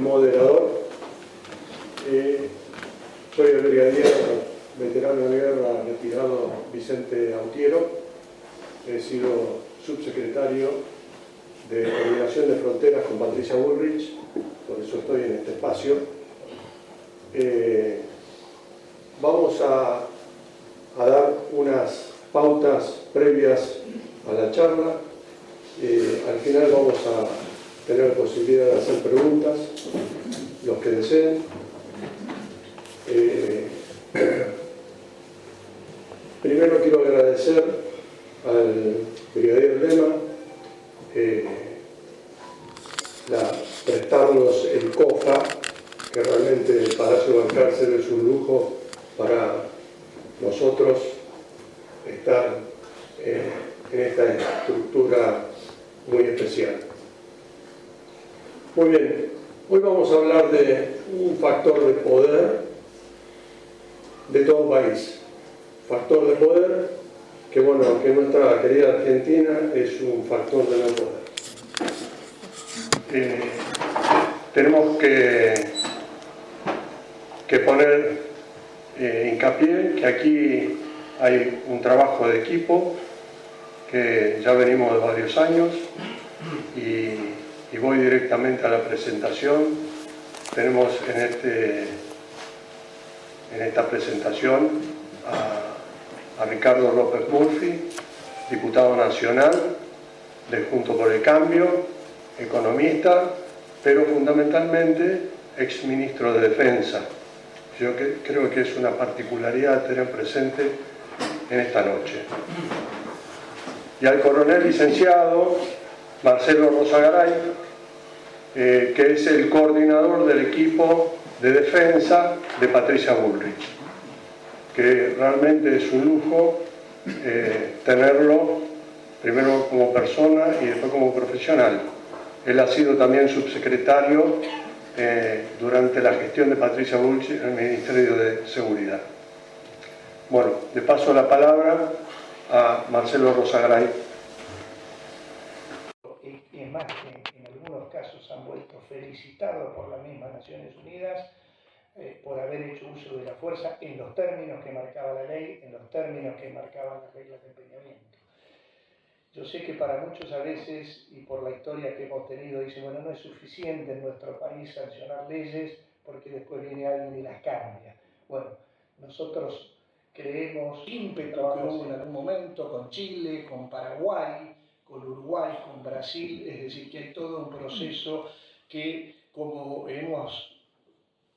moderador. Soy el brigadier veterano de guerra retirado Vicente Autiero. He sido subsecretario de Coordinación de Fronteras con Patricia Bullrich, por eso estoy en este espacio. Vamos a dar unas pautas previas a la charla. Al final vamos a tener posibilidad de hacer preguntas, los que deseen. Primero quiero agradecer al brigadier Lema prestarnos el COFA, que realmente el Palacio Balcarce es un lujo para nosotros estar en esta estructura muy especial. Muy bien, hoy vamos a hablar de un factor de poder de todo país. Factor de poder que, bueno, que nuestra querida Argentina es un factor de no poder. Tenemos que poner hincapié que aquí hay un trabajo de equipo que ya venimos de varios años y voy directamente a la presentación. Tenemos en esta presentación a Ricardo López Murphy, diputado nacional de Juntos por el Cambio, economista, pero fundamentalmente exministro de Defensa. Yo creo que es una particularidad tener presente en esta noche. Y al coronel licenciado Marcelo Rosagaray, que es el coordinador del equipo de defensa de Patricia Bullrich, que realmente es un lujo tenerlo primero como persona y después como profesional. Él ha sido también subsecretario durante la gestión de Patricia Bullrich en el Ministerio de Seguridad. Bueno, le paso la palabra a Marcelo Rosagaray. Y es más, que en algunos casos han vuelto felicitados por las mismas Naciones Unidas por haber hecho uso de la fuerza en los términos que marcaba la ley, en los términos que marcaban las reglas de empeñamiento. Yo sé que para muchos a veces, y por la historia que hemos tenido, dicen, bueno, no es suficiente en nuestro país sancionar leyes porque después viene alguien y las cambia. Bueno, nosotros creemos ímpetu que hubo en algún momento con Chile, con Paraguay, con Uruguay, con Brasil, es decir, que hay todo un proceso que, como hemos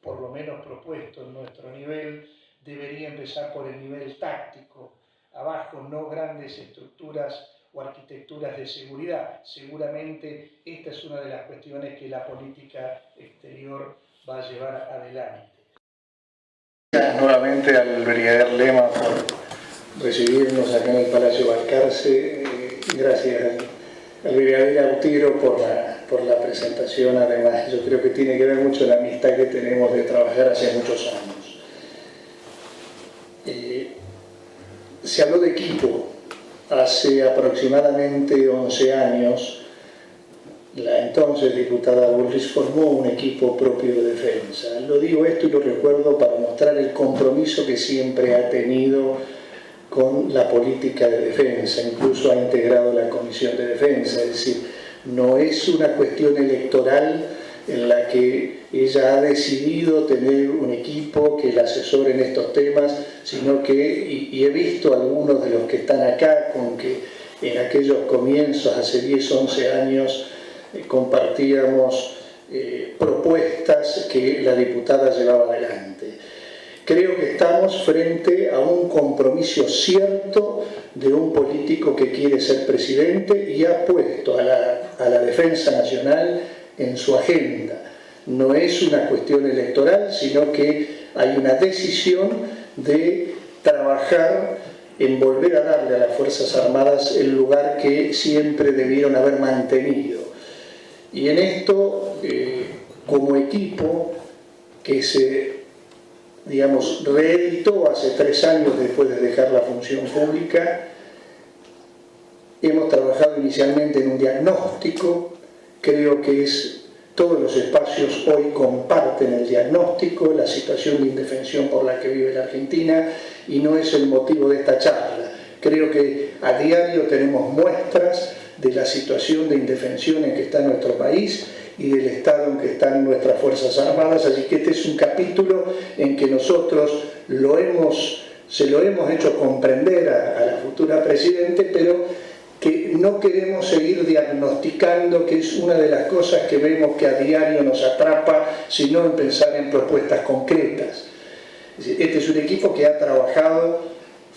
por lo menos propuesto en nuestro nivel, debería empezar por el nivel táctico, abajo, no grandes estructuras o arquitecturas de seguridad. Seguramente esta es una de las cuestiones que la política exterior va a llevar adelante. Gracias nuevamente al brigadier Lema por recibirnos acá en el Palacio Balcarce. Gracias al brigadier Autiero por la presentación. Además, yo creo que tiene que ver mucho la amistad que tenemos de trabajar hace muchos años. Se habló de equipo. Hace aproximadamente 11 años, la entonces diputada Bullrich formó un equipo propio de defensa. Lo digo esto y lo recuerdo para mostrar el compromiso que siempre ha tenido con la política de defensa. Incluso ha integrado la Comisión de Defensa, es decir, no es una cuestión electoral en la que ella ha decidido tener un equipo que la asesore en estos temas, sino que, y he visto algunos de los que están acá, con que en aquellos comienzos, hace 10, 11 años, compartíamos propuestas que la diputada llevaba adelante. Creo que estamos frente a un compromiso cierto de un político que quiere ser presidente y ha puesto a la defensa nacional en su agenda. No es una cuestión electoral, sino que hay una decisión de trabajar en volver a darle a las Fuerzas Armadas el lugar que siempre debieron haber mantenido. Y en esto, como equipo que se, digamos, reeditó hace 3 años después de dejar la función pública, hemos trabajado inicialmente en un diagnóstico. Creo que es todos los espacios hoy comparten el diagnóstico, la situación de indefensión por la que vive la Argentina, y no es el motivo de esta charla. Creo que a diario tenemos muestras de la situación de indefensión en que está nuestro país y del estado en que están nuestras Fuerzas Armadas, así que este es un capítulo en que nosotros se lo hemos hecho comprender a la futura Presidente, pero que no queremos seguir diagnosticando, que es una de las cosas que vemos que a diario nos atrapa, sino en pensar en propuestas concretas. Es decir, este es un equipo que ha trabajado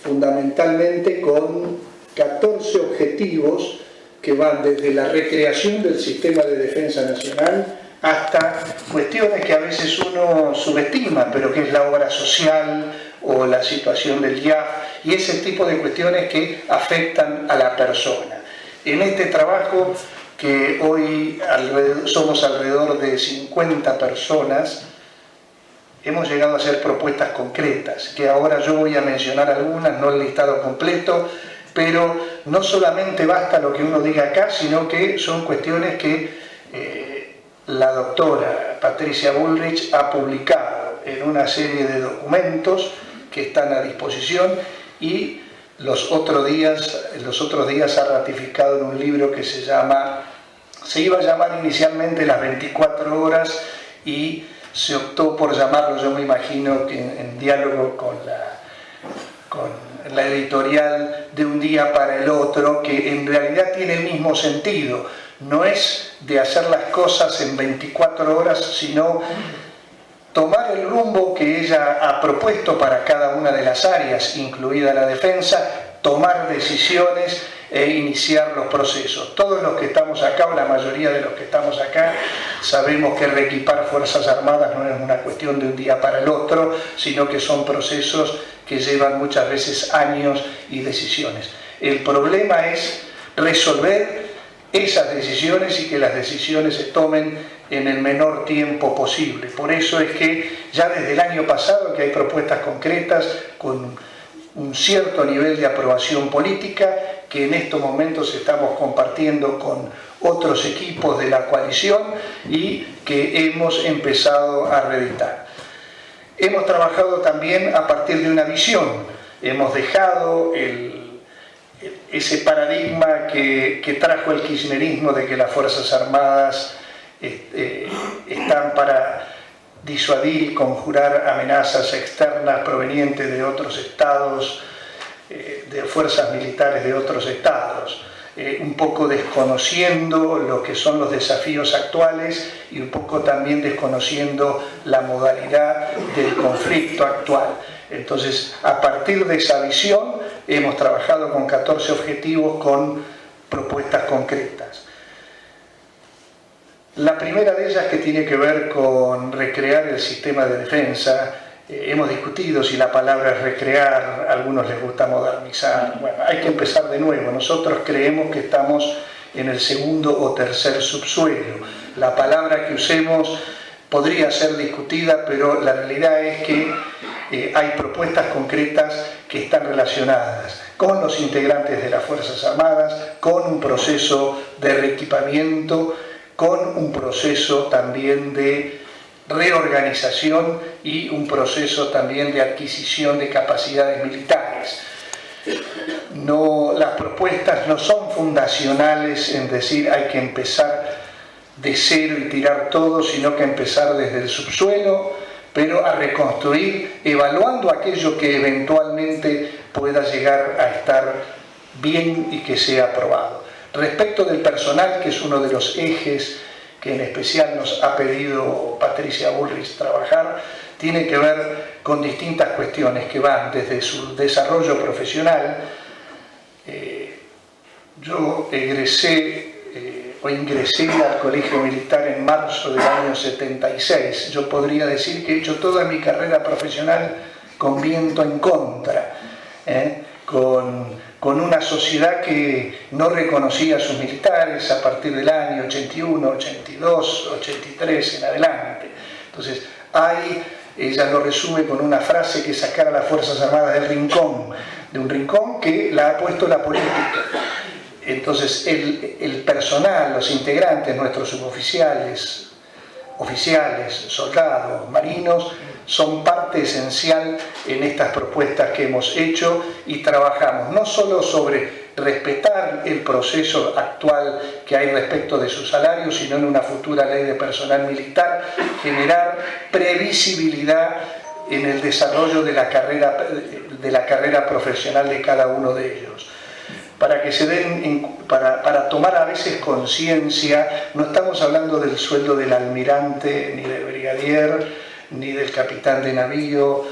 fundamentalmente con 14 objetivos que van desde la recreación del sistema de defensa nacional hasta cuestiones que a veces uno subestima, pero que es la obra social o la situación del IAF y ese tipo de cuestiones que afectan a la persona. En este trabajo, que hoy somos alrededor de 50 personas, hemos llegado a hacer propuestas concretas, que ahora yo voy a mencionar algunas, no el listado completo, pero no solamente basta lo que uno diga acá, sino que son cuestiones que la doctora Patricia Bullrich ha publicado en una serie de documentos que están a disposición y los otros días ha ratificado en un libro que se iba a llamar inicialmente Las 24 horas y se optó por llamarlo, yo me imagino que en diálogo con la editorial, De un día para el otro, que en realidad tiene el mismo sentido. No es de hacer las cosas en 24 horas, sino tomar el rumbo que ella ha propuesto para cada una de las áreas, incluida la defensa, tomar decisiones e iniciar los procesos. Todos los que estamos acá, o la mayoría de los que estamos acá, sabemos que reequipar Fuerzas Armadas no es una cuestión de un día para el otro, sino que son procesos que llevan muchas veces años y decisiones. El problema es resolver esas decisiones y que las decisiones se tomen en el menor tiempo posible. Por eso es que ya desde el año pasado que hay propuestas concretas con un cierto nivel de aprobación política que en estos momentos estamos compartiendo con otros equipos de la coalición y que hemos empezado a reeditar. Hemos trabajado también a partir de una visión. Hemos dejado ese paradigma que trajo el kirchnerismo de que las Fuerzas Armadas están para disuadir y conjurar amenazas externas provenientes de otros estados, de fuerzas militares de otros estados, un poco desconociendo lo que son los desafíos actuales y un poco también desconociendo la modalidad del conflicto actual. Entonces, a partir de esa visión, hemos trabajado con 14 objetivos con propuestas concretas. La primera de ellas, que tiene que ver con recrear el sistema de defensa, hemos discutido si la palabra es recrear, a algunos les gusta modernizar, bueno, hay que empezar de nuevo. Nosotros creemos que estamos en el segundo o tercer subsuelo. La palabra que usemos podría ser discutida, pero la realidad es que hay propuestas concretas que están relacionadas con los integrantes de las Fuerzas Armadas, con un proceso de reequipamiento, con un proceso también de reorganización y un proceso también de adquisición de capacidades militares. Las propuestas no son fundacionales en decir hay que empezar de cero y tirar todo, sino que empezar desde el subsuelo, pero a reconstruir, evaluando aquello que eventualmente pueda llegar a estar bien y que sea aprobado. Respecto del personal, que es uno de los ejes que en especial nos ha pedido Patricia Bullrich trabajar, tiene que ver con distintas cuestiones que van desde su desarrollo profesional. Yo ingresé al Colegio Militar en marzo del año 76. Yo podría decir que he hecho toda mi carrera profesional con viento en contra, con una sociedad que no reconocía a sus militares a partir del año 81, 82, 83 en adelante. Entonces, ella lo resume con una frase, que sacar a las Fuerzas Armadas del rincón, de un rincón que la ha puesto la política. Entonces, el personal, los integrantes, nuestros suboficiales, oficiales, soldados, marinos, son parte esencial en estas propuestas que hemos hecho y trabajamos no solo sobre respetar el proceso actual que hay respecto de su salario, sino en una futura ley de personal militar, generar previsibilidad en el desarrollo de la carrera profesional de cada uno de ellos. Para que se den, para tomar a veces conciencia, no estamos hablando del sueldo del almirante, ni del brigadier, ni del capitán de navío,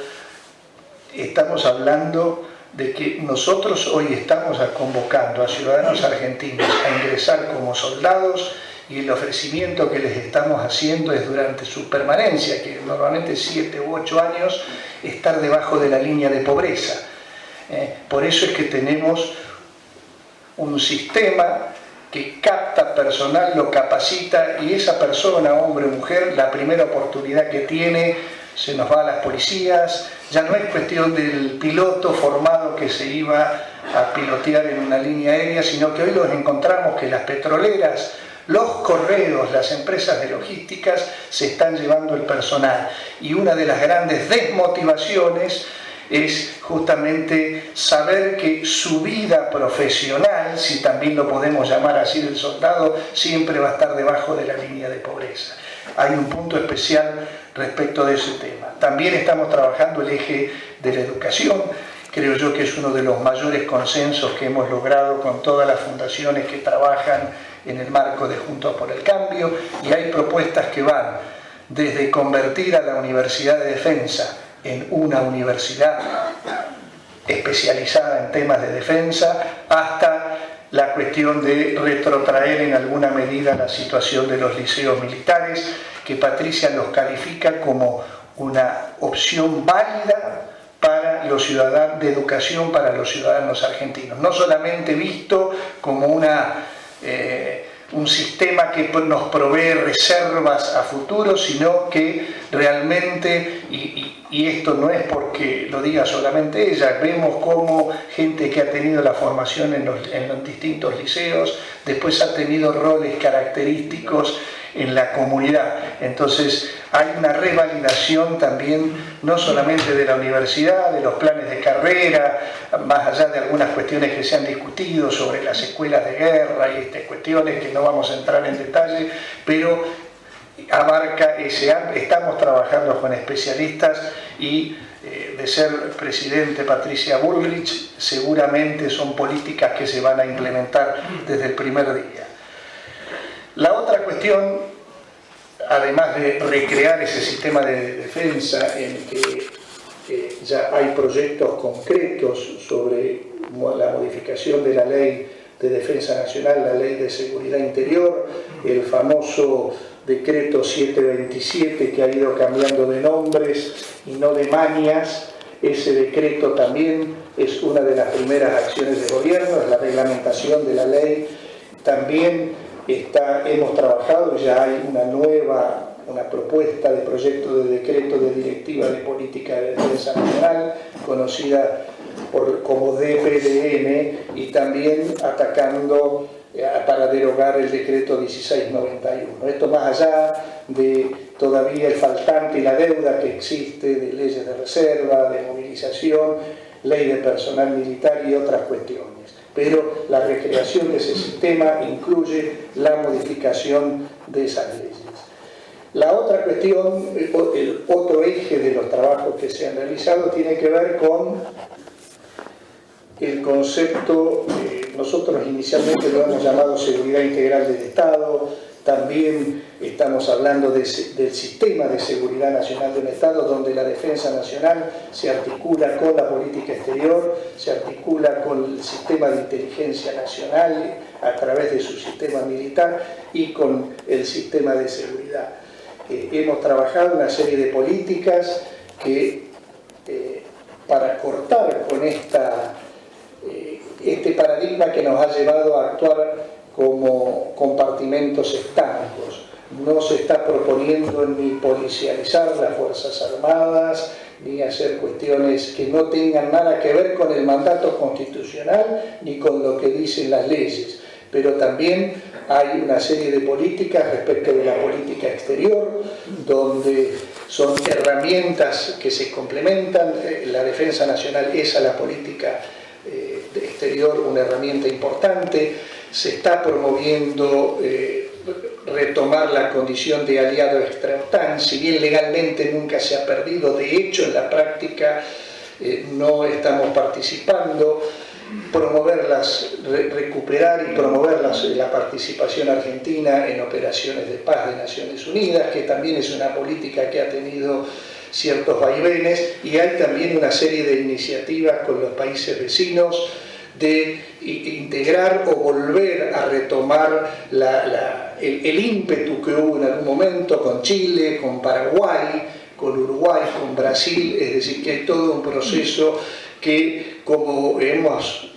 estamos hablando de que nosotros hoy estamos convocando a ciudadanos argentinos a ingresar como soldados y el ofrecimiento que les estamos haciendo es durante su permanencia, que normalmente 7 u 8 años, estar debajo de la línea de pobreza. Por eso es que tenemos un sistema que capta personal, lo capacita y esa persona, hombre o mujer, la primera oportunidad que tiene, se nos va a las policías. Ya no es cuestión del piloto formado que se iba a pilotear en una línea aérea, sino que hoy los encontramos que las petroleras, los correos, las empresas de logísticas se están llevando el personal. Y una de las grandes desmotivaciones es justamente saber que su vida profesional, si también lo podemos llamar así del soldado, siempre va a estar debajo de la línea de pobreza. Hay un punto especial respecto de ese tema. También estamos trabajando el eje de la educación. Creo yo que es uno de los mayores consensos que hemos logrado con todas las fundaciones que trabajan en el marco de Juntos por el Cambio, y hay propuestas que van desde convertir a la Universidad de Defensa en una universidad especializada en temas de defensa, hasta la cuestión de retrotraer en alguna medida la situación de los liceos militares, que Patricia los califica como una opción válida para los ciudadanos, de educación para los ciudadanos argentinos, no solamente visto como un sistema que nos provee reservas a futuro, sino que realmente, y esto no es porque lo diga solamente ella, vemos cómo gente que ha tenido la formación en los distintos liceos, después ha tenido roles característicos en la comunidad. Entonces hay una revalidación también, no solamente de la universidad, de los planes de carrera, más allá de algunas cuestiones que se han discutido sobre las escuelas de guerra y estas cuestiones que no vamos a entrar en detalle, pero abarca ese ámbito. Estamos trabajando con especialistas y de ser presidente Patricia Bullrich, seguramente son políticas que se van a implementar desde el primer día. La otra cuestión, además de recrear ese sistema de defensa en que ya hay proyectos concretos sobre la modificación de la Ley de Defensa Nacional, la Ley de Seguridad Interior, el famoso Decreto 727 que ha ido cambiando de nombres y no de manias. Ese decreto también es una de las primeras acciones de gobierno, es la reglamentación de la ley. También hemos trabajado, ya hay una propuesta de proyecto de decreto de Directiva de Política de Defensa Nacional, conocida como DPDN, y también atacando para derogar el decreto 1691. Esto más allá de todavía el faltante y la deuda que existe de leyes de reserva, de movilización, ley de personal militar y otras cuestiones. Pero la recreación de ese sistema incluye la modificación de esas leyes. La otra cuestión, el otro eje de los trabajos que se han realizado tiene que ver con el concepto, nosotros inicialmente lo hemos llamado seguridad integral del Estado. También estamos hablando del sistema de seguridad nacional del Estado, donde la defensa nacional se articula con la política exterior, se articula con el sistema de inteligencia nacional a través de su sistema militar y con el sistema de seguridad. Hemos trabajado una serie de políticas que para cortar con este paradigma que nos ha llevado a actuar como compartimentos estancos. No se está proponiendo ni policializar las Fuerzas Armadas, ni hacer cuestiones que no tengan nada que ver con el mandato constitucional ni con lo que dicen las leyes. pero también hay una serie de políticas respecto de la política exterior, donde son herramientas que se complementan. La defensa nacional es a la política exterior una herramienta importante. Se está promoviendo retomar la condición de aliado extra-OTAN, si bien legalmente nunca se ha perdido, de hecho en la práctica no estamos participando. Recuperar y promover la participación argentina en operaciones de paz de Naciones Unidas, que también es una política que ha tenido ciertos vaivenes, y hay también una serie de iniciativas con los países vecinos de integrar o volver a retomar el ímpetu que hubo en algún momento con Chile, con Paraguay, con Uruguay, con Brasil. Es decir, que hay todo un proceso que, como hemos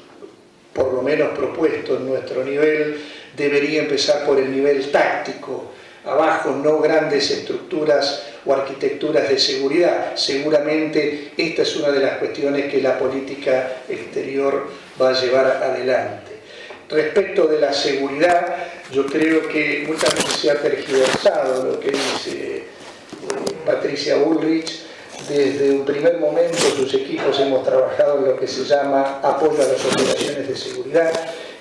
por lo menos propuesto en nuestro nivel, debería empezar por el nivel táctico, abajo, no grandes estructuras o arquitecturas de seguridad. Seguramente esta es una de las cuestiones que la política exterior va a llevar adelante. Respecto de la seguridad, yo creo que muchas veces se ha tergiversado lo que dice Patricia Bullrich. Desde un primer momento sus equipos hemos trabajado en lo que se llama apoyo a las operaciones de seguridad,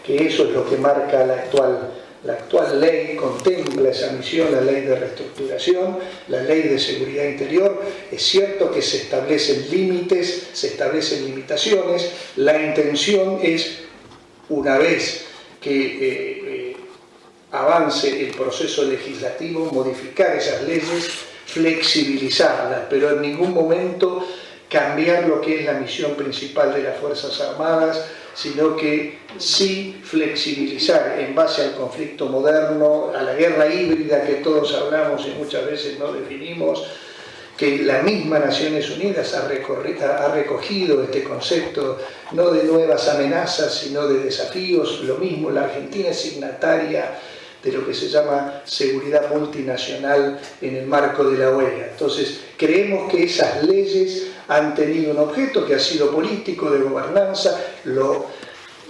que eso es lo que marca la actual ley, contempla esa misión, la ley de reestructuración, la ley de seguridad interior. Es cierto que se establecen límites, se establecen limitaciones. La intención es, una vez que avance el proceso legislativo, modificar esas leyes, flexibilizarlas, pero en ningún momento cambiar lo que es la misión principal de las Fuerzas Armadas, sino que sí flexibilizar en base al conflicto moderno, a la guerra híbrida que todos hablamos y muchas veces no definimos, que la misma Naciones Unidas ha recogido este concepto, no de nuevas amenazas, sino de desafíos. Lo mismo, la Argentina es signataria de lo que se llama seguridad multinacional en el marco de la OEA. Entonces, creemos que esas leyes han tenido un objeto que ha sido político, de gobernanza.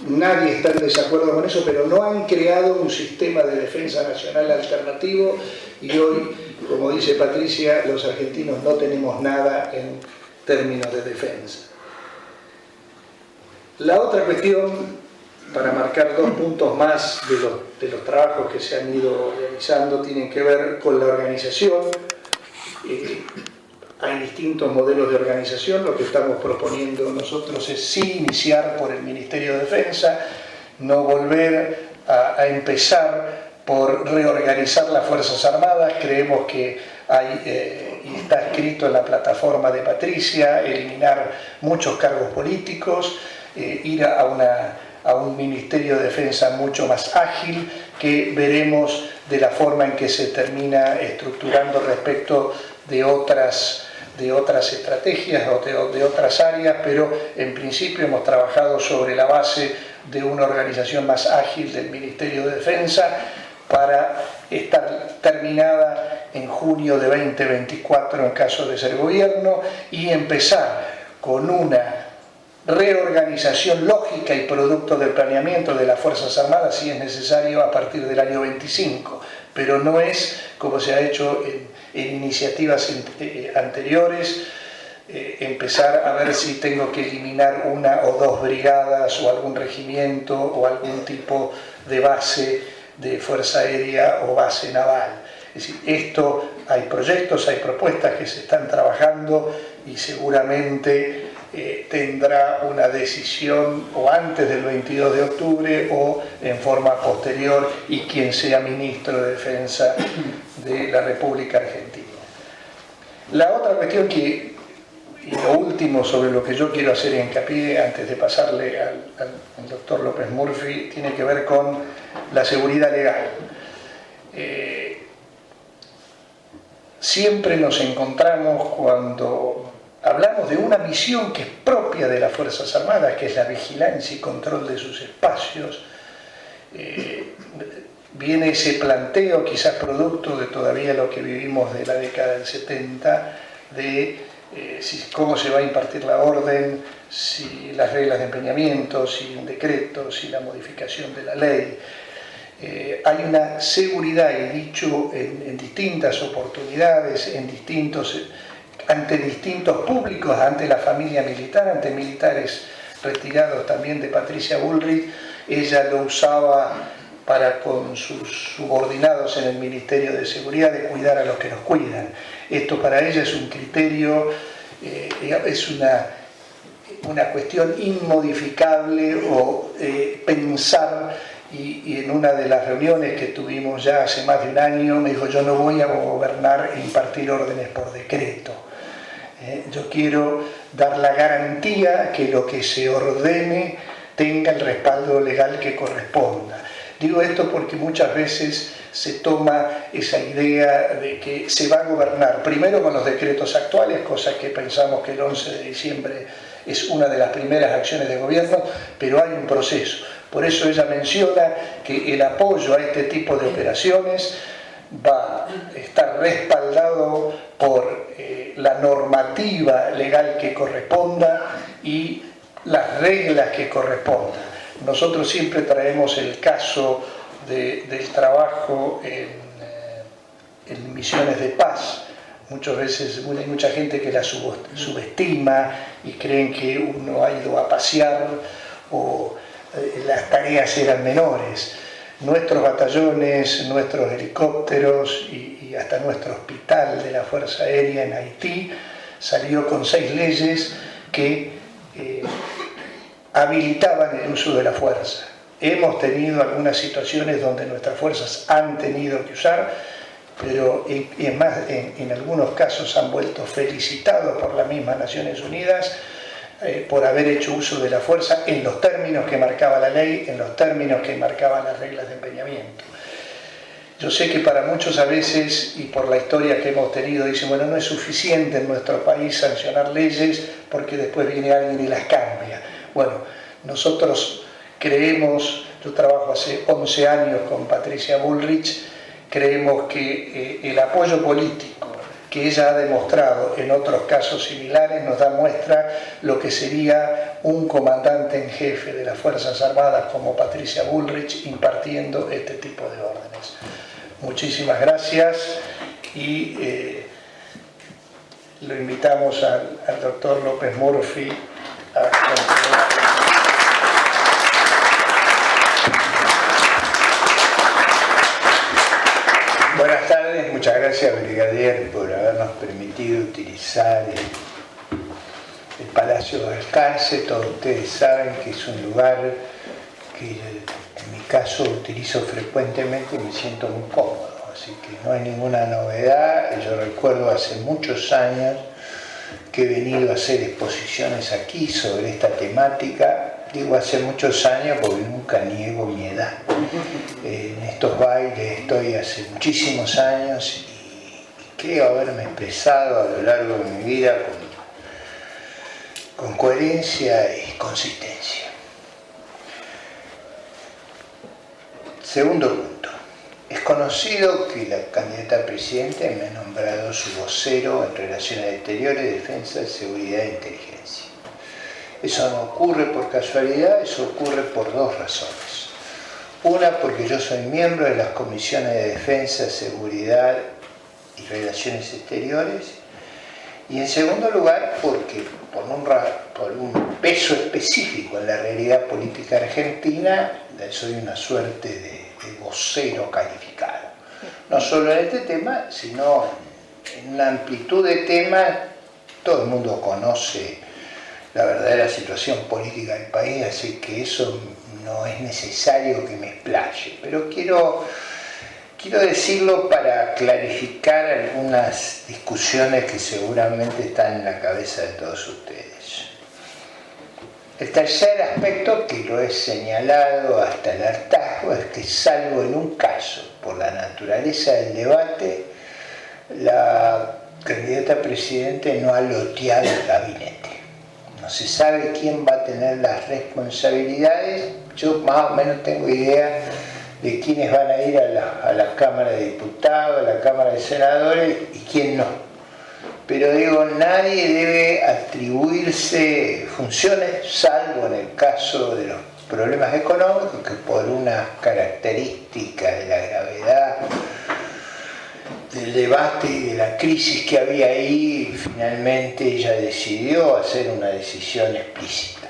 Nadie está en desacuerdo con eso, pero no han creado un sistema de defensa nacional alternativo, y hoy, como dice Patricia, los argentinos no tenemos nada en términos de defensa. La otra cuestión, para marcar dos puntos más de los trabajos que se han ido realizando, tienen que ver con la organización. Hay distintos modelos de organización. Lo que estamos proponiendo nosotros es sí iniciar por el Ministerio de Defensa, no volver a empezar por reorganizar las Fuerzas Armadas. Creemos que hay, y está escrito en la plataforma de Patricia, eliminar muchos cargos políticos, ir a un Ministerio de Defensa mucho más ágil, que veremos de la forma en que se termina estructurando respecto de otras estrategias o de otras áreas, pero en principio hemos trabajado sobre la base de una organización más ágil del Ministerio de Defensa para estar terminada en junio de 2024 en caso de ser gobierno, y empezar con una reorganización lógica y producto del planeamiento de las Fuerzas Armadas, si es necesario, a partir del año 25, pero no es como se ha hecho en iniciativas anteriores, empezar a ver si tengo que eliminar una o dos brigadas o algún regimiento o algún tipo de base de fuerza aérea o base naval. Es decir, esto, hay proyectos, hay propuestas que se están trabajando, y seguramente tendrá una decisión o antes del 22 de octubre o en forma posterior, y quien sea ministro de Defensa de la República Argentina. La otra cuestión y lo último sobre lo que yo quiero hacer hincapié antes de pasarle al doctor López Murphy, tiene que ver con la seguridad legal. Siempre nos encontramos, cuando hablamos de una misión que es propia de las Fuerzas Armadas, que es la vigilancia y control de sus espacios, viene ese planteo, quizás producto de todavía lo que vivimos de la década del 70, de cómo se va a impartir la orden, si las reglas de empeñamiento, si un decreto, si la modificación de la ley. Hay una seguridad, he dicho en distintas oportunidades, ante distintos públicos, ante la familia militar, ante militares retirados también de Patricia Bullrich. Ella lo usaba para con sus subordinados en el Ministerio de Seguridad, de cuidar a los que nos cuidan. Esto para ella es un criterio, es una cuestión inmodificable, o pensar, y en una de las reuniones que tuvimos ya hace más de un año, me dijo: yo no voy a gobernar e impartir órdenes por decreto. Yo quiero dar la garantía que lo que se ordene tenga el respaldo legal que corresponda. Digo esto porque muchas veces se toma esa idea de que se va a gobernar primero con los decretos actuales, cosa que pensamos que el 11 de diciembre es una de las primeras acciones de gobierno, pero hay un proceso. Por eso ella menciona que el apoyo a este tipo de operaciones va a estar respaldado por la normativa legal que corresponda y las reglas que correspondan. Nosotros siempre traemos el caso del trabajo en misiones de paz. Muchas veces hay mucha gente que la subestima y creen que uno ha ido a pasear o las tareas eran menores. Nuestros batallones, nuestros helicópteros y hasta nuestro hospital de la Fuerza Aérea en Haití salió con 6 leyes que habilitaban el uso de la fuerza. Hemos tenido algunas situaciones donde nuestras fuerzas han tenido que usar, pero en algunos casos han vuelto felicitados por las mismas Naciones Unidas por haber hecho uso de la fuerza en los términos que marcaba la ley, en los términos que marcaban las reglas de empeñamiento. Yo sé que para muchos a veces, y por la historia que hemos tenido, dicen: bueno, no es suficiente en nuestro país sancionar leyes porque después viene alguien y las cambia. Bueno, nosotros creemos, yo trabajo hace 11 años con Patricia Bullrich, creemos que el apoyo político que ella ha demostrado en otros casos similares nos da muestra lo que sería un comandante en jefe de las Fuerzas Armadas como Patricia Bullrich impartiendo este tipo de órdenes. Muchísimas gracias y lo invitamos al doctor López Murphy a continuar. Buenas tardes, muchas gracias, brigadier, por habernos permitido utilizar el Palacio de Alcance. Todos ustedes saben que es un lugar que en mi caso utilizo frecuentemente y me siento muy cómodo, así que no hay ninguna novedad. Yo recuerdo hace muchos años que he venido a hacer exposiciones aquí sobre esta temática. Digo hace muchos años porque nunca niego mi edad. En estos bailes estoy hace muchísimos años y creo haberme expresado a lo largo de mi vida con coherencia y consistencia. Segundo punto. Es conocido que la candidata a presidente me ha nombrado su vocero en Relaciones Exteriores, Defensa, Seguridad e Inteligencia. Eso no ocurre por casualidad, eso ocurre por 2 razones. Una, porque yo soy miembro de las comisiones de Defensa, Seguridad y Relaciones Exteriores. Y en segundo lugar, porque por un peso específico en la realidad política argentina, soy una suerte de vocero calificado. No solo en este tema, sino en una amplitud de temas. Todo el mundo conoce la verdadera situación política del país, así que eso no es necesario que me explaye, pero quiero decirlo para clarificar algunas discusiones que seguramente están en la cabeza de todos ustedes. El tercer aspecto, que lo he señalado hasta el hartazgo, es que salvo en un caso, por la naturaleza del debate, la candidata a presidente no ha loteado el gabinete. No se sabe quién va a tener las responsabilidades. Yo más o menos tengo idea de quiénes van a ir a la Cámara de Diputados, a la Cámara de Senadores y quién no. Pero digo, nadie debe atribuirse funciones, salvo en el caso de los problemas económicos que por una característica de la gravedad del debate y de la crisis que había ahí, finalmente ella decidió hacer una decisión explícita.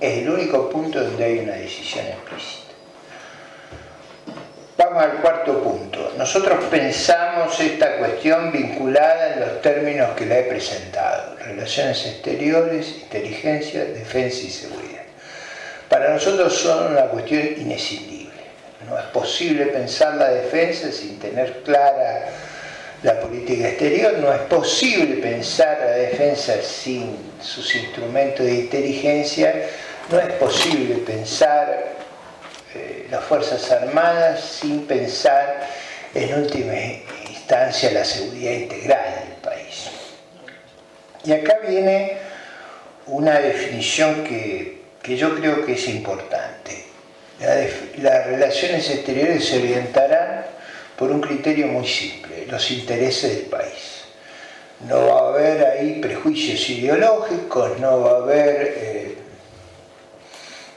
Es el único punto donde hay una decisión explícita. Vamos al cuarto punto. Nosotros pensamos esta cuestión vinculada en los términos que la he presentado: relaciones exteriores, inteligencia, defensa y seguridad. Para nosotros son una cuestión inescindible. No es posible pensar la defensa sin tener clara la política exterior, no es posible pensar la defensa sin sus instrumentos de inteligencia, no es posible pensar las Fuerzas Armadas sin pensar en última instancia la seguridad integral del país. Y acá viene una definición que yo creo que es importante. Las relaciones exteriores se orientarán por un criterio muy simple: los intereses del país. No va a haber ahí prejuicios ideológicos, no va a haber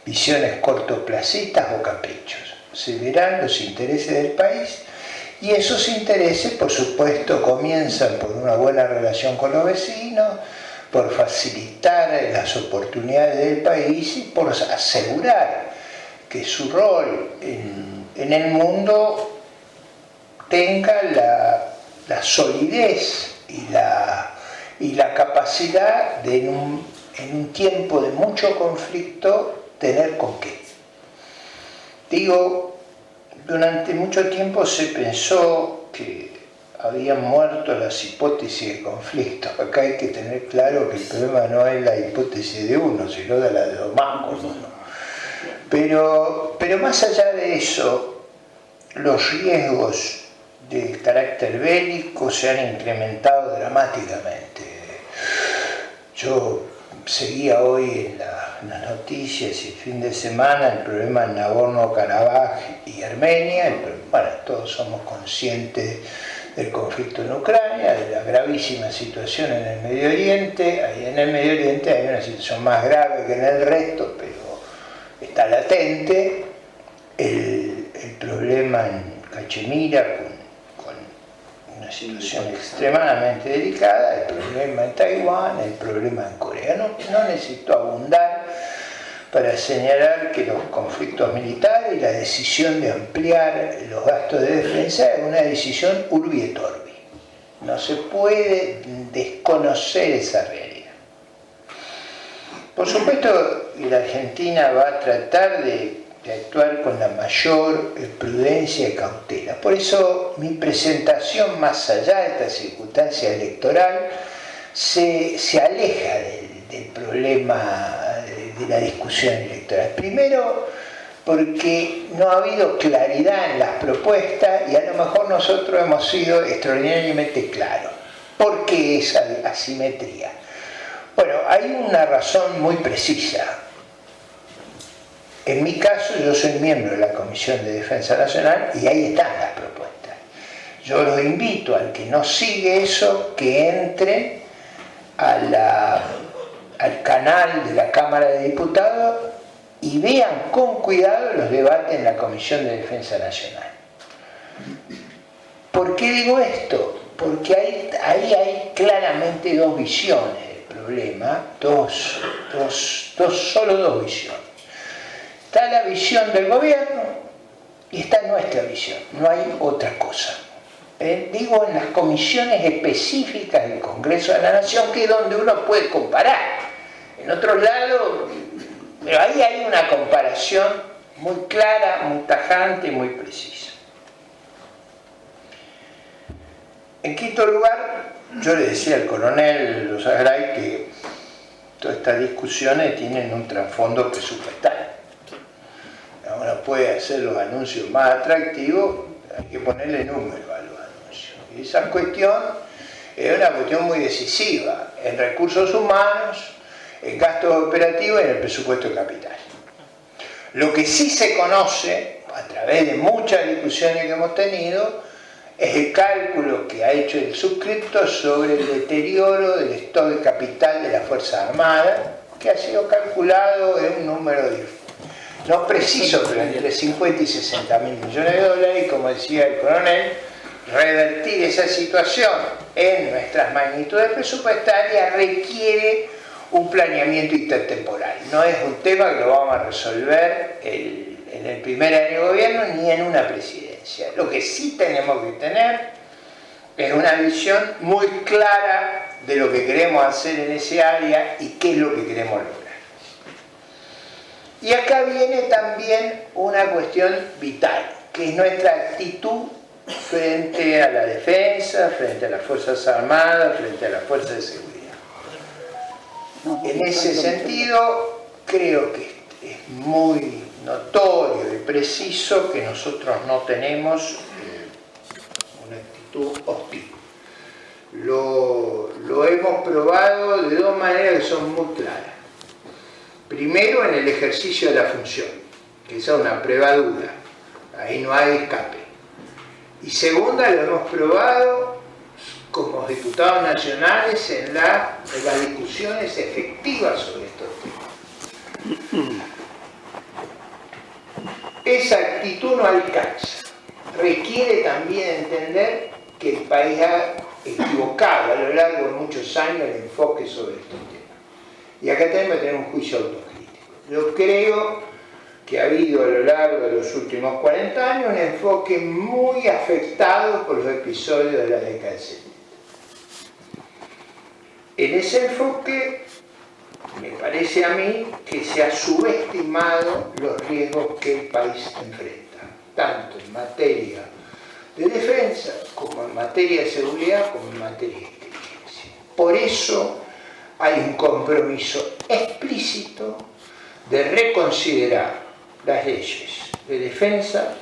visiones cortoplacistas o caprichos. Se verán los intereses del país, y esos intereses, por supuesto, comienzan por una buena relación con los vecinos, por facilitar las oportunidades del país y por asegurar que su rol en el mundo tenga la solidez y la capacidad de en un tiempo de mucho conflicto tener con qué. Digo, durante mucho tiempo se pensó que habían muerto las hipótesis de conflicto. Acá hay que tener claro que el problema no es la hipótesis de uno, sino de la de los bancos, ¿no? Pero más allá de eso, los riesgos de carácter bélico se han incrementado dramáticamente. Yo seguía hoy en las noticias y el fin de semana el problema en Nagorno-Karabaj y Armenia. Bueno, todos somos conscientes del conflicto en Ucrania, de la gravísima situación en el Medio Oriente. Ahí en el Medio Oriente hay una situación más grave que en el resto, pero está latente. El problema en Cachemira, con una situación extremadamente delicada, el problema en Taiwán, el problema en Corea. No necesito abundar para señalar que los conflictos militares y la decisión de ampliar los gastos de defensa es una decisión urbi et orbi. No se puede desconocer esa realidad. Por supuesto, la Argentina va a tratar de actuar con la mayor prudencia y cautela. Por eso mi presentación, más allá de esta circunstancia electoral, se aleja del problema de la discusión electoral. Primero, porque no ha habido claridad en las propuestas y a lo mejor nosotros hemos sido extraordinariamente claros. ¿Por qué esa asimetría? Bueno, hay una razón muy precisa. En mi caso, yo soy miembro de la Comisión de Defensa Nacional y ahí están las propuestas. Yo los invito al que no sigue eso, que entre al canal de la Cámara de Diputados y vean con cuidado los debates en la Comisión de Defensa Nacional. ¿Por qué digo esto? Porque ahí hay claramente dos visiones del problema, solo dos visiones. Está la visión del gobierno y está nuestra visión, no hay otra cosa. Digo, en las comisiones específicas del Congreso de la Nación, que es donde uno puede comparar. En otros lados, pero ahí hay una comparación muy clara, muy tajante y muy precisa. En quinto lugar, yo le decía al coronel Lozagray que todas estas discusiones tienen un trasfondo presupuestal. Uno puede hacer los anuncios más atractivos, hay que ponerle número a los anuncios. Y esa cuestión es una cuestión muy decisiva en recursos humanos, en gastos operativos y en el presupuesto de capital. Lo que sí se conoce, a través de muchas discusiones que hemos tenido, es el cálculo que ha hecho el suscripto sobre el deterioro del stock de capital de las Fuerzas Armadas, que ha sido calculado en un número no preciso, pero entre 50 y 60 mil millones de dólares, y como decía el coronel, revertir esa situación en nuestras magnitudes presupuestarias requiere un planeamiento intertemporal. No es un tema que lo vamos a resolver en el primer año de gobierno ni en una presidencia. Lo que sí tenemos que tener es una visión muy clara de lo que queremos hacer en ese área y qué es lo que queremos lograr. Y acá viene también una cuestión vital, que es nuestra actitud frente a la defensa, frente a las Fuerzas Armadas, frente a las Fuerzas de Seguridad. En ese sentido, creo que es muy notorio y preciso que nosotros no tenemos una actitud hostil. Lo hemos probado de dos maneras que son muy claras. Primero, en el ejercicio de la función, que esa es una prueba dura, ahí no hay escape. Y segunda, lo hemos probado como diputados nacionales en las discusiones efectivas sobre estos temas. Esa actitud no alcanza. Requiere también entender que el país ha equivocado a lo largo de muchos años el enfoque sobre estos temas. Y acá tenemos que tener un juicio autocrítico. Yo creo que ha habido a lo largo de los últimos 40 años un enfoque muy afectado por los episodios de la década del 70. En ese enfoque, me parece a mí que se ha subestimado los riesgos que el país enfrenta, tanto en materia de defensa, como en materia de seguridad, como en materia de inteligencia. Por eso hay un compromiso explícito de reconsiderar las leyes de defensa,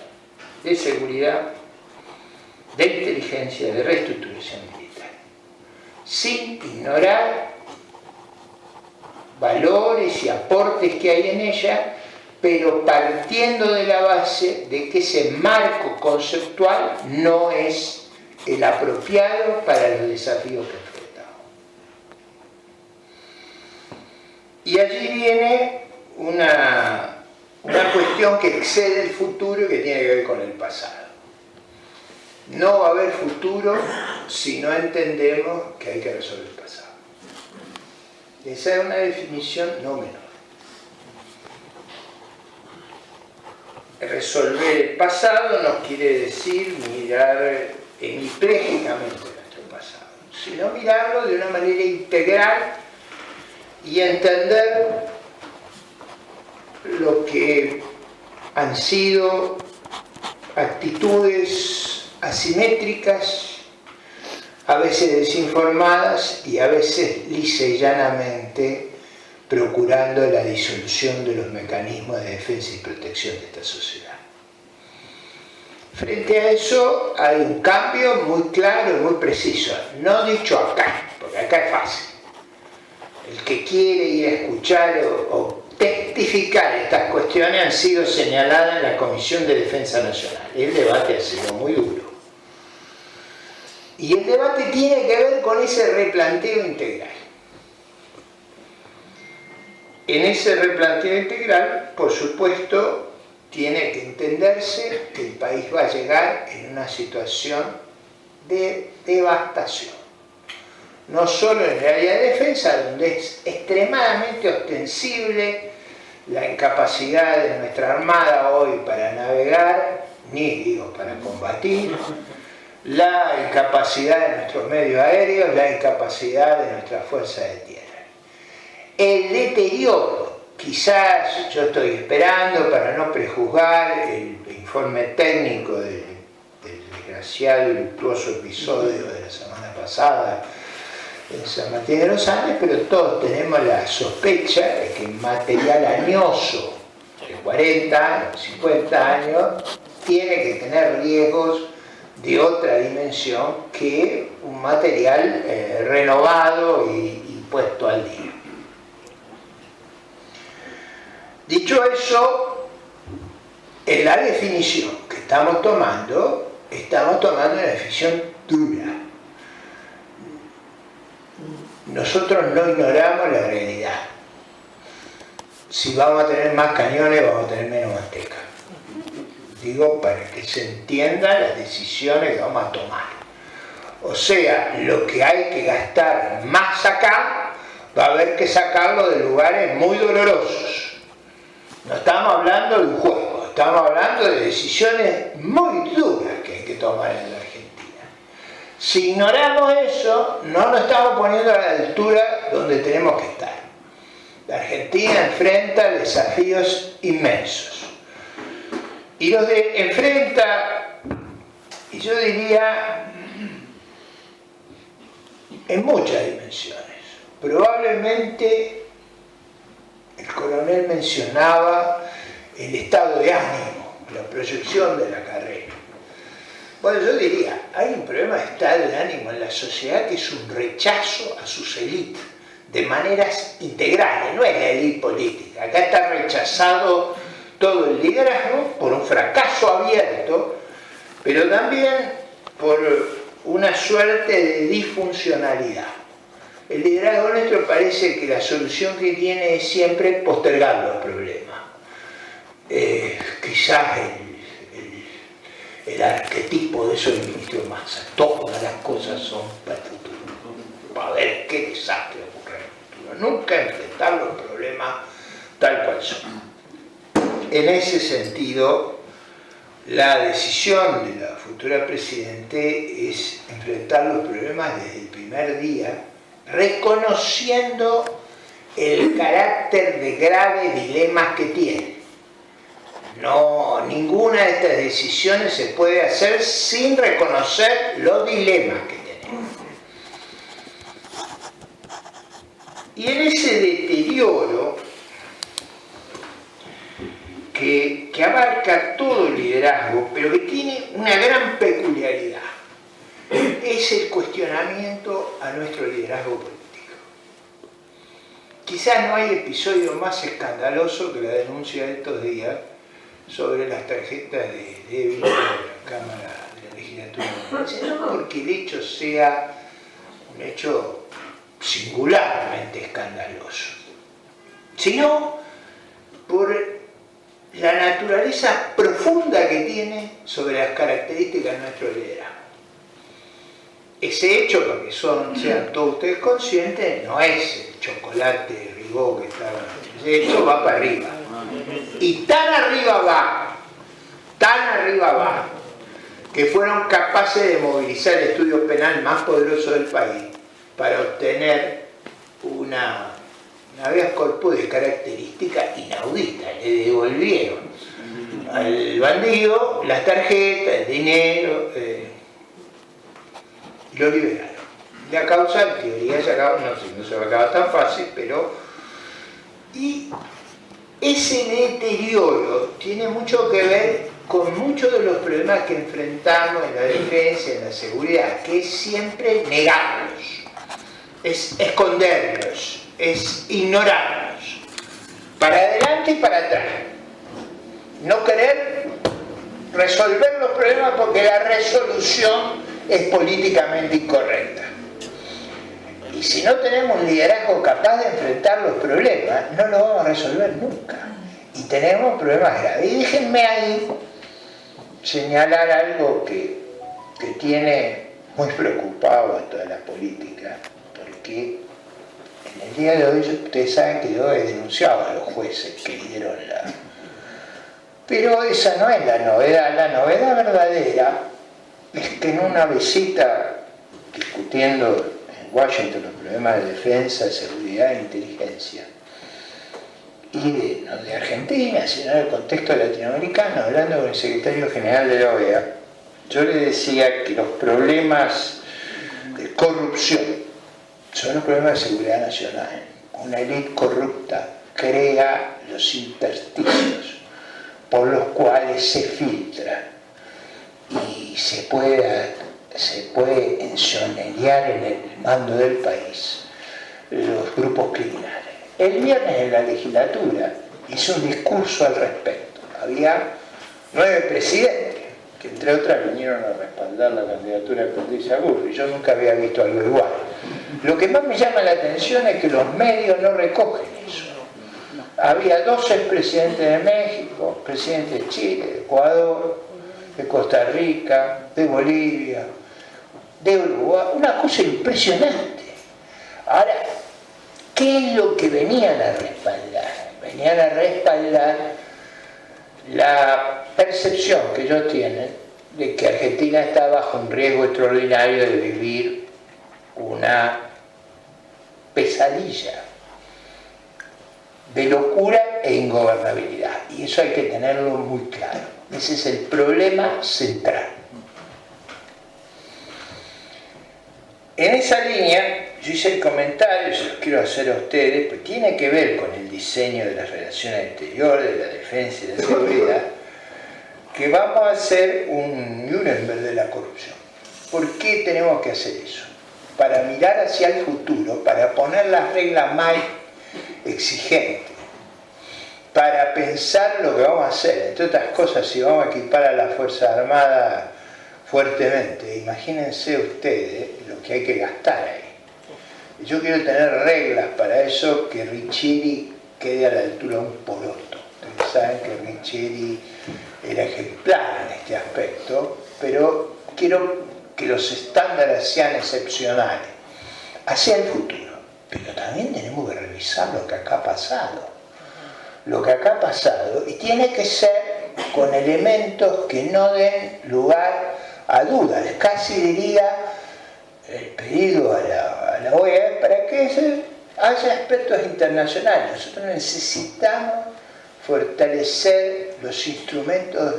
de seguridad, de inteligencia, de reestructuración militar, sin ignorar valores y aportes que hay en ella, pero partiendo de la base de que ese marco conceptual no es el apropiado para los desafíos que enfrentamos. Y allí viene una cuestión que excede el futuro y que tiene que ver con el pasado. No va a haber futuro si no entendemos que hay que resolver el pasado. Esa es una definición no menor. Resolver el pasado no quiere decir mirar hemipléjicamente nuestro pasado, sino mirarlo de una manera integral y entender lo que han sido actitudes asimétricas, a veces desinformadas y a veces lisa y llanamente procurando la disolución de los mecanismos de defensa y protección de esta sociedad. Frente a eso hay un cambio muy claro y muy preciso, no dicho acá, porque acá es fácil. El que quiere ir a escuchar o testificar estas cuestiones han sido señaladas en la Comisión de Defensa Nacional. El debate ha sido muy duro. Y el debate tiene que ver con ese replanteo integral. En ese replanteo integral, por supuesto, tiene que entenderse que el país va a llegar en una situación de devastación. No solo en el área de defensa, donde es extremadamente ostensible la incapacidad de nuestra Armada hoy para navegar, ni digo para combatir, la incapacidad de nuestros medios aéreos, la incapacidad de nuestras fuerzas de tierra. El deterioro, quizás yo estoy esperando para no prejuzgar el informe técnico del desgraciado y luctuoso episodio de la semana pasada en San Martín de los Andes, pero todos tenemos la sospecha de que material añoso de 40 años, 50 años, tiene que tener riesgos de otra dimensión que un material renovado y puesto al día. Dicho eso, en la definición que estamos tomando una definición dura. Nosotros no ignoramos la realidad. si vamos a tener más cañones, vamos a tener menos manteca. Digo, para que se entiendan las decisiones que vamos a tomar. O sea, lo que hay que gastar más acá, va a haber que sacarlo de lugares muy dolorosos. No estamos hablando de un juego, estamos hablando de decisiones muy duras que hay que tomar en la Argentina. Si ignoramos eso, no nos estamos poniendo a la altura donde tenemos que estar. La Argentina enfrenta desafíos inmensos. Y los enfrenta, y yo diría, en muchas dimensiones. Probablemente el coronel mencionaba el estado de ánimo, la proyección de la carrera. Bueno, yo diría, hay un problema de estado de ánimo en la sociedad que es un rechazo a sus élites de maneras integrales, no es la élite política. Acá está rechazado todo el liderazgo por un fracaso abierto, pero también por una suerte de disfuncionalidad. El liderazgo nuestro parece que la solución que tiene es siempre postergar los problemas. Quizás el arquetipo de eso del ministro Massa, todas las cosas son para el futuro, para ver qué desastre ocurre en el futuro, nunca enfrentar los problemas tal cual son. En ese sentido, la decisión de la futura Presidente es enfrentar los problemas desde el primer día, reconociendo el carácter de graves dilemas que tiene. No, ninguna de estas decisiones se puede hacer sin reconocer los dilemas que tenemos. Y en ese deterioro que abarca todo el liderazgo, pero que tiene una gran peculiaridad, es el cuestionamiento a nuestro liderazgo político. Quizás no hay episodio más escandaloso que la denuncia de estos días sobre las tarjetas de débito de la Cámara de la Legislatura. No porque el hecho sea un hecho singularmente escandaloso, sino por la naturaleza profunda que tiene sobre las características de nuestro liderazgo. Ese hecho, para que sean todos ustedes conscientes, no es el chocolate Ribó que estaba. Ese hecho va para arriba. Y tan arriba va, que fueron capaces de movilizar el estudio penal más poderoso del país para obtener una habeas corpus de característica inaudita. Le devolvieron al bandido las tarjetas, el dinero, y lo liberaron. La causa, en teoría, se acaba, no se va a acabar tan fácil, pero... Y ese deterioro tiene mucho que ver con muchos de los problemas que enfrentamos en la defensa, en la seguridad, que es siempre negarlos, es esconderlos, es ignorarlos, para adelante y para atrás. No querer resolver los problemas porque la resolución es políticamente incorrecta. Y si no tenemos un liderazgo capaz de enfrentar los problemas, no lo vamos a resolver nunca. Y tenemos problemas graves. Y déjenme ahí señalar algo que tiene muy preocupado a toda la política, porque en el día de hoy ustedes saben que yo he denunciado a los jueces que dieron la... Pero esa no es la novedad verdadera es que en una visita discutiendo en Washington los problemas de defensa, seguridad e inteligencia, y de Argentina, sino en el contexto latinoamericano, hablando con el secretario general de la OEA, yo le decía que los problemas de corrupción son los problemas de seguridad nacional. Una élite corrupta crea los intersticios por los cuales se filtra y se puede ensoñar en el mando del país los grupos criminales. El viernes en la legislatura hizo un discurso al respecto. Había 9 presidentes que entre otras vinieron a respaldar la candidatura de Patricia Bullrich. Yo nunca había visto algo igual. Lo que más me llama la atención es que los medios no recogen eso. había 2 expresidentes de México, presidente de Chile, de Ecuador, de Costa Rica, de Bolivia, de Uruguay, una cosa impresionante. Ahora, ¿qué es lo que venían a respaldar? Venían a respaldar la percepción que ellos tienen de que Argentina está bajo un riesgo extraordinario de vivir una pesadilla de locura e ingobernabilidad. Y eso hay que tenerlo muy claro. Ese es el problema central. En esa línea, yo hice el comentario, se los quiero hacer a ustedes, pues tiene que ver con el diseño de las relaciones exteriores, de la defensa y la seguridad, que vamos a hacer un Nuremberg de la corrupción. ¿Por qué tenemos que hacer eso? Para mirar hacia el futuro, para poner las reglas más exigentes, para pensar lo que vamos a hacer. Entre otras cosas, si vamos a equipar a las Fuerzas Armadas fuertemente, imagínense ustedes lo que hay que gastar ahí. Yo quiero tener reglas para eso, que Riccieri quede a la altura de un poroto. Ustedes saben que Riccieri era ejemplar en este aspecto, pero quiero que los estándares sean excepcionales hacia el futuro. Pero también tenemos que revisar lo que acá ha pasado. Lo que acá ha pasado, y tiene que ser con elementos que no den lugar a dudas. Casi diría el pedido a la OEA para que haya expertos internacionales. Nosotros necesitamos fortalecer los instrumentos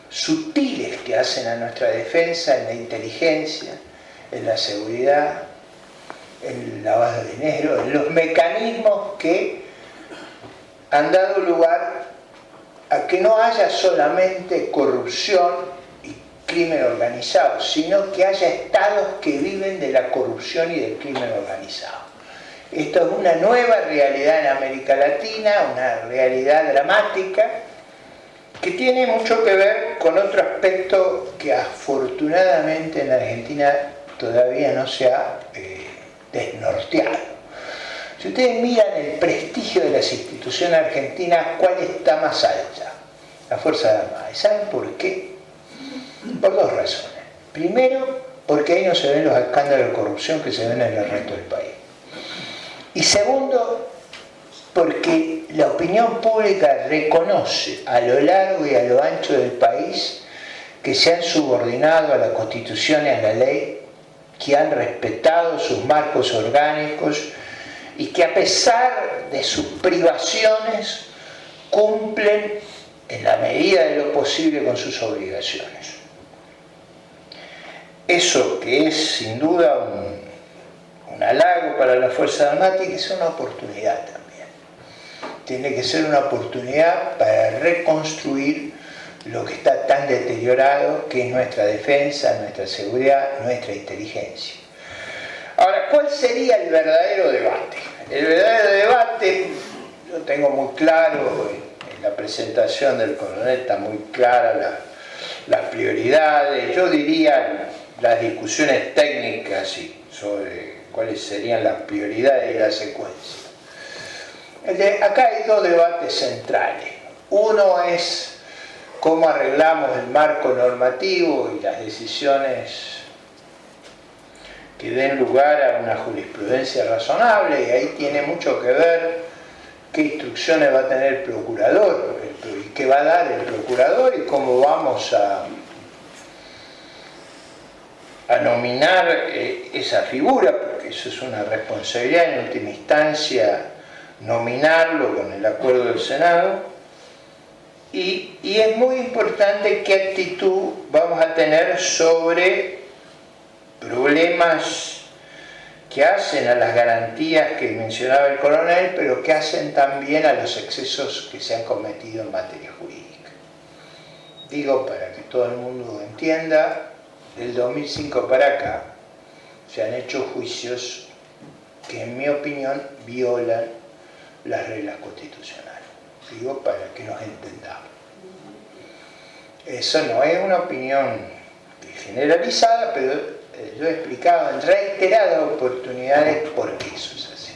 sutiles que hacen a nuestra defensa en la inteligencia, en la seguridad, en el lavado de dinero, en los mecanismos que han dado lugar a que no haya solamente corrupción y crimen organizado, sino que haya estados que viven de la corrupción y del crimen organizado. Esto es una nueva realidad en América Latina, una realidad dramática, que tiene mucho que ver con otro aspecto que afortunadamente en la Argentina todavía no se ha desnorteado. Si ustedes miran el prestigio de las instituciones argentinas, ¿cuál está más alta? La Fuerza Armada. ¿Y saben por qué? Por 2 razones. Primero, porque ahí no se ven los escándalos de corrupción que se ven en el resto del país. Y segundo, porque la opinión pública reconoce a lo largo y a lo ancho del país que se han subordinado a la Constitución y a la ley, que han respetado sus marcos orgánicos y que a pesar de sus privaciones cumplen en la medida de lo posible con sus obligaciones. Eso que es sin duda un halago para la Fuerza Armada, tiene que ser una oportunidad también. Tiene que ser una oportunidad para reconstruir lo que está tan deteriorado, que es nuestra defensa, nuestra seguridad, nuestra inteligencia. Ahora, ¿cuál sería el verdadero debate? El verdadero debate, yo tengo muy claro, en la presentación del coronel está muy clara las prioridades, yo diría las discusiones técnicas sobre cuáles serían las prioridades y la secuencia. Acá hay 2 debates centrales. Uno es cómo arreglamos el marco normativo y las decisiones que den lugar a una jurisprudencia razonable, y ahí tiene mucho que ver qué instrucciones va a tener el procurador, y qué va a dar el procurador, y cómo vamos a nominar esa figura, porque eso es una responsabilidad en última instancia, nominarlo con el acuerdo del Senado, y es muy importante qué actitud vamos a tener sobre problemas que hacen a las garantías que mencionaba el coronel, pero que hacen también a los excesos que se han cometido en materia jurídica. Digo, para que todo el mundo entienda, del 2005 para acá se han hecho juicios que en mi opinión violan las reglas constitucionales. Digo, para que nos entendamos. Eso no es una opinión generalizada, pero yo he explicado en reiteradas oportunidades por qué eso es así.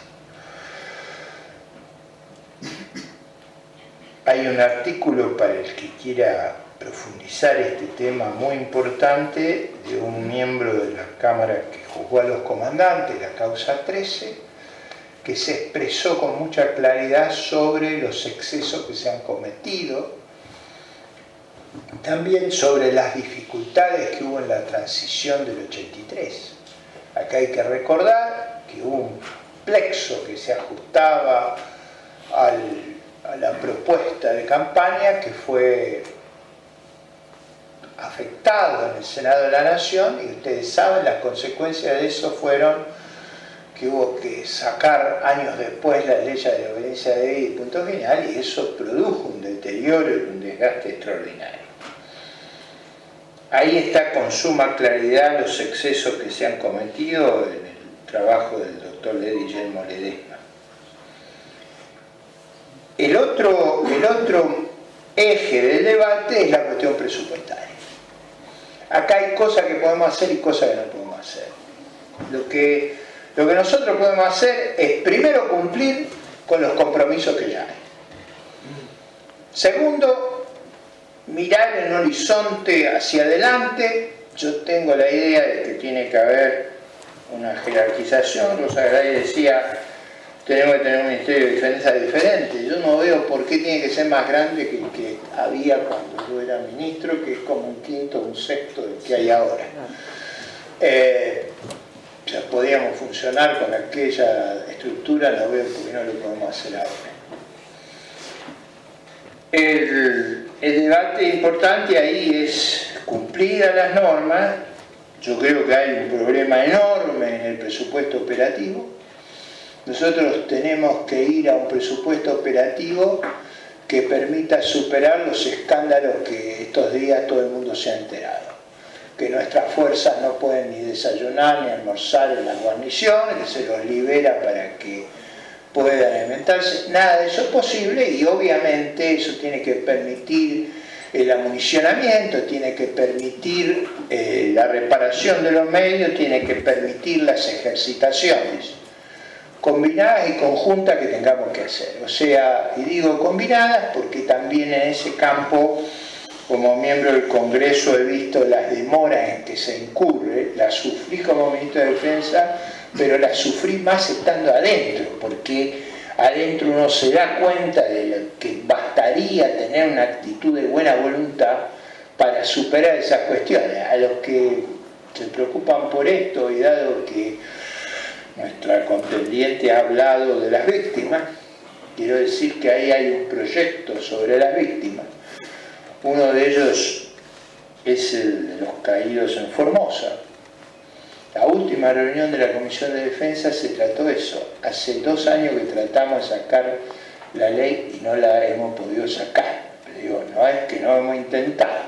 hay un artículo para el que quiera profundizar este tema muy importante de un miembro de la Cámara que juzgó a los comandantes, la causa 13, que se expresó con mucha claridad sobre los excesos que se han cometido, también sobre las dificultades que hubo en la transición del 83. Acá hay que recordar que hubo un plexo que se ajustaba a la propuesta de campaña que fue afectado en el Senado de la Nación, y ustedes saben, las consecuencias de eso fueron que hubo que sacar años después la ley de obediencia de ley y punto final, y eso produjo un deterioro y un desgaste extraordinario. Ahí está con suma claridad los excesos que se han cometido en el trabajo del doctor Guillermo Ledesma. El otro eje del debate es la cuestión presupuestaria. Acá hay cosas que podemos hacer y cosas que no podemos hacer. Lo que nosotros podemos hacer es primero cumplir con los compromisos que ya hay. Segundo, mirar en un horizonte hacia adelante. Yo tengo la idea de que tiene que haber una jerarquización. Rosa Garay decía, tenemos que tener un Ministerio de Defensa diferente. Yo no veo por qué tiene que ser más grande que el que había cuando yo era ministro, que es como un quinto o un sexto del que hay ahora. O sea, podíamos funcionar con aquella estructura, no veo por qué no lo podemos hacer ahora. El debate importante ahí es cumplidas las normas. Yo creo que hay un problema enorme en el presupuesto operativo. Nosotros tenemos que ir a un presupuesto operativo que permita superar los escándalos que estos días todo el mundo se ha enterado. Que nuestras fuerzas no pueden ni desayunar ni almorzar en las guarniciones, que se los libera para que puedan alimentarse. Nada de eso es posible, y obviamente eso tiene que permitir el amunicionamiento, tiene que permitir la reparación de los medios, tiene que permitir las ejercitaciones combinadas y conjuntas que tengamos que hacer. O sea, y digo combinadas porque también en ese campo, como miembro del Congreso, he visto las demoras en que se incurre. Las sufrí como ministro de Defensa, pero las sufrí más estando adentro, porque adentro uno se da cuenta de lo que bastaría tener una actitud de buena voluntad para superar esas cuestiones. A los que se preocupan por esto, y dado que nuestra contendiente ha hablado de las víctimas, quiero decir que ahí hay un proyecto sobre las víctimas. Uno de ellos es el de los caídos en Formosa. La última reunión de la Comisión de Defensa se trató de eso. Hace 2 años que tratamos de sacar la ley y no la hemos podido sacar. Pero digo, no es que no hemos intentado.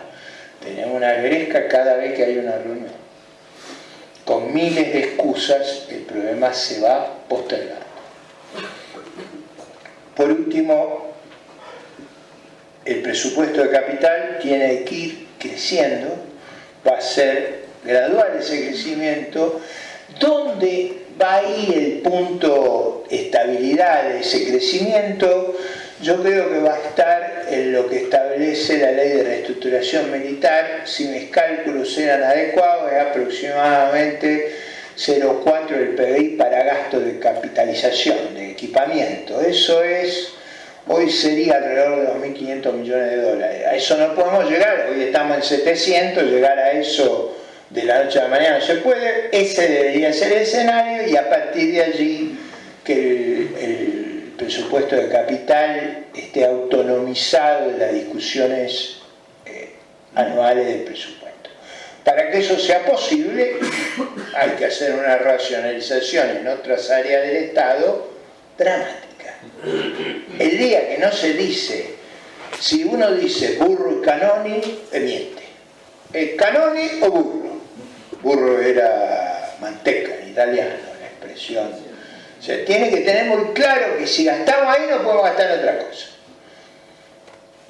Tenemos una gresca cada vez que hay una reunión. Con miles de excusas, el problema se va postergando. Por último, el presupuesto de capital tiene que ir creciendo, va a ser gradual ese crecimiento. ¿Dónde va a ir el punto de estabilidad de ese crecimiento? Yo creo que va a estar en lo que establece la ley de reestructuración militar. Si mis cálculos eran adecuados, es aproximadamente 0,4 del PBI para gasto de capitalización, de equipamiento. Eso es, hoy sería alrededor de 2.500 millones de dólares. A eso no podemos llegar, hoy estamos en 700, llegar a eso de la noche a la mañana no se puede. Ese debería ser el escenario, y a partir de allí que el presupuesto de capital esté autonomizado en las discusiones anuales del presupuesto. Para que eso sea posible, hay que hacer una racionalización en otras áreas del Estado dramática. El día que no se dice, si uno dice burro y canoni, miente. ¿Canoni o burro? Burro era manteca en italiano, la expresión. O sea, tiene que tener muy claro que si gastamos ahí no podemos gastar en otra cosa.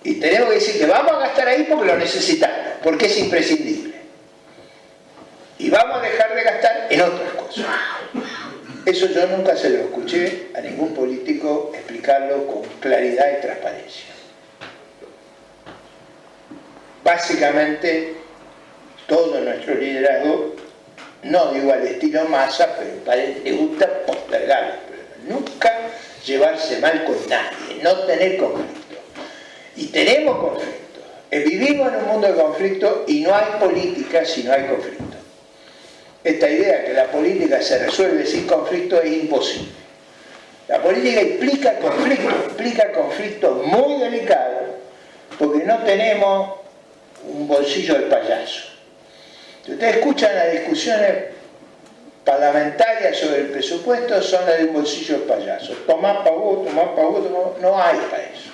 Y tenemos que decir que vamos a gastar ahí porque lo necesitamos, porque es imprescindible. Y vamos a dejar de gastar en otras cosas. Eso yo nunca se lo escuché a ningún político explicarlo con claridad y transparencia. básicamente todo nuestro liderazgo, no digo al estilo Massa, pero le gusta postergar los problemas, nunca llevarse mal con nadie, no tener conflicto. Y tenemos conflicto. Vivimos en un mundo de conflicto y no hay política si no hay conflicto. Esta idea de que la política se resuelve sin conflicto es imposible. La política implica conflictos muy delicados, porque no tenemos un bolsillo del payaso. Si ustedes escuchan las discusiones parlamentarias sobre el presupuesto, son las de un bolsillo del payaso. Tomás para vos, no hay para eso.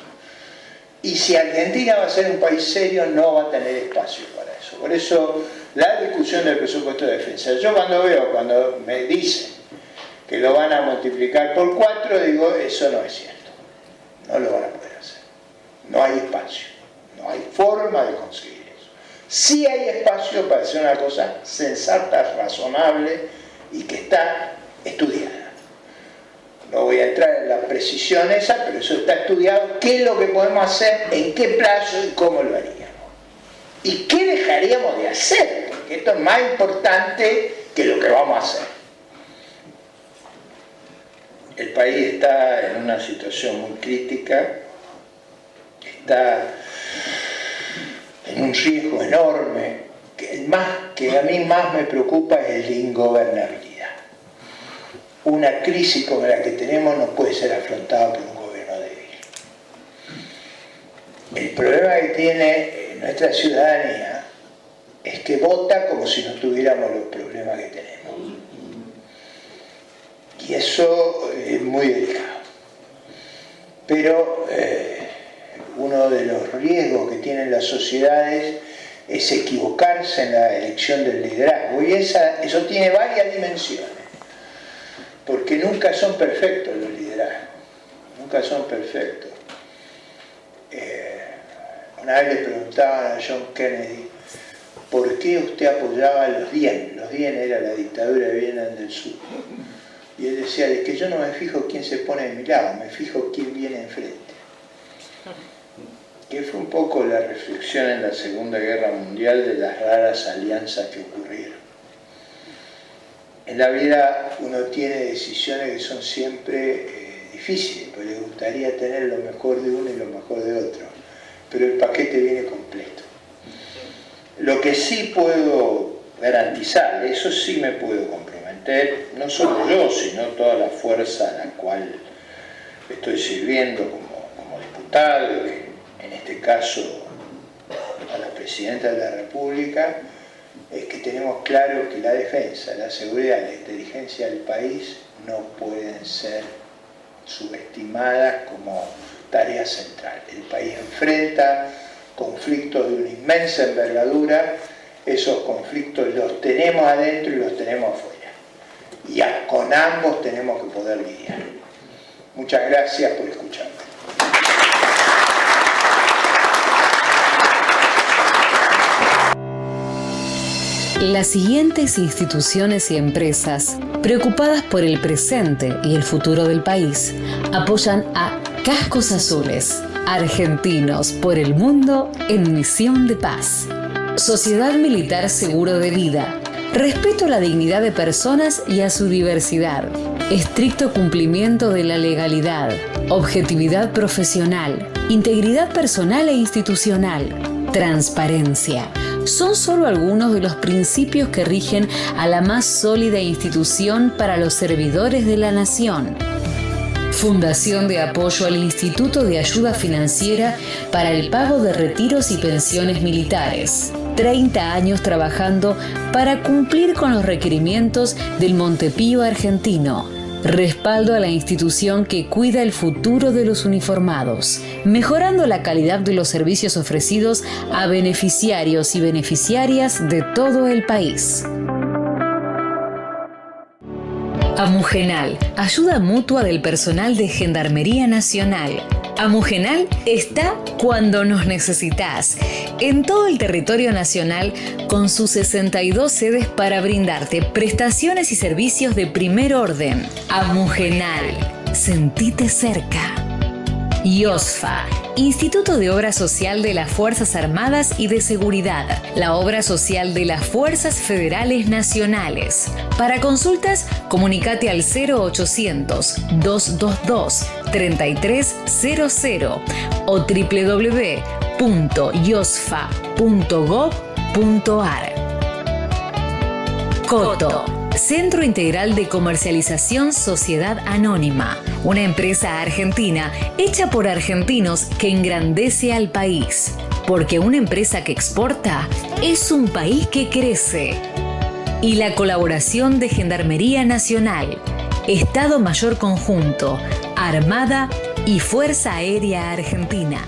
Y si Argentina va a ser un país serio, no va a tener espacio para eso. Por eso, la discusión del presupuesto de defensa. Yo cuando me dicen que lo van a multiplicar por 4, digo, eso no es cierto. No lo van a poder hacer. No hay espacio. No hay forma de conseguir eso. Sí hay espacio para hacer una cosa sensata, razonable y que está estudiada. No voy a entrar en la precisión esa, pero eso está estudiado. ¿Qué es lo que podemos hacer? ¿En qué plazo? ¿Y cómo lo haríamos? ¿Y qué dejaríamos de hacer? Porque esto es más importante que lo que vamos a hacer. El país está en una situación muy crítica, está en un riesgo enorme, que a mí más me preocupa es el de ingobernabilidad. Una crisis como la que tenemos no puede ser afrontada por un gobierno débil. El problema que tiene nuestra ciudadanía es que vota como si no tuviéramos los problemas que tenemos. Y eso es muy delicado. Pero uno de los riesgos que tienen las sociedades es equivocarse en la elección del liderazgo. Y eso tiene varias dimensiones. Porque nunca son perfectos los liderazgos. Nunca son perfectos. Una vez le preguntaban a John Kennedy por qué usted apoyaba a los Diem. Los Diem era la dictadura de Vietnam del Sur. Y él decía, es que yo no me fijo quién se pone de mi lado, me fijo quién viene enfrente. Que fue un poco la reflexión en la Segunda Guerra Mundial de las raras alianzas que ocurrieron. En la vida uno tiene decisiones que son siempre difíciles, porque le gustaría tener lo mejor de uno y lo mejor de otro, pero el paquete viene completo. Lo que sí puedo garantizar, eso sí me puedo comprometer, no solo yo, sino toda la fuerza a la cual estoy sirviendo como diputado, en este caso a la Presidenta de la República, es que tenemos claro que la defensa, la seguridad y la inteligencia del país no pueden ser subestimadas como tarea central. El país enfrenta conflictos de una inmensa envergadura, esos conflictos los tenemos adentro y los tenemos afuera. Y con ambos tenemos que poder lidiar. Muchas gracias por escucharme. Las siguientes instituciones y empresas, preocupadas por el presente y el futuro del país, apoyan a Cascos Azules, argentinos por el mundo en misión de paz. Sociedad Militar Seguro de Vida, respeto a la dignidad de personas y a su diversidad, estricto cumplimiento de la legalidad, objetividad profesional, integridad personal e institucional, transparencia. Son solo algunos de los principios que rigen a la más sólida institución para los servidores de la nación. Fundación de apoyo al Instituto de Ayuda Financiera para el pago de retiros y pensiones militares. 30 años trabajando para cumplir con los requerimientos del Montepío argentino. Respaldo a la institución que cuida el futuro de los uniformados, mejorando la calidad de los servicios ofrecidos a beneficiarios y beneficiarias de todo el país. Amugenal, ayuda mutua del personal de Gendarmería Nacional. Amugenal está cuando nos necesitas, en todo el territorio nacional, con sus 62 sedes para brindarte prestaciones y servicios de primer orden. Amugenal, sentite cerca. IOSFA, Instituto de Obra Social de las Fuerzas Armadas y de Seguridad, la obra social de las Fuerzas Federales Nacionales. Para consultas, comunicate al 0800-222-3300 o www.iosfa.gov.ar. Coto, Centro Integral de Comercialización Sociedad Anónima, una empresa argentina hecha por argentinos que engrandece al país. Porque una empresa que exporta es un país que crece. Y la colaboración de Gendarmería Nacional, Estado Mayor Conjunto, Armada y Fuerza Aérea Argentina.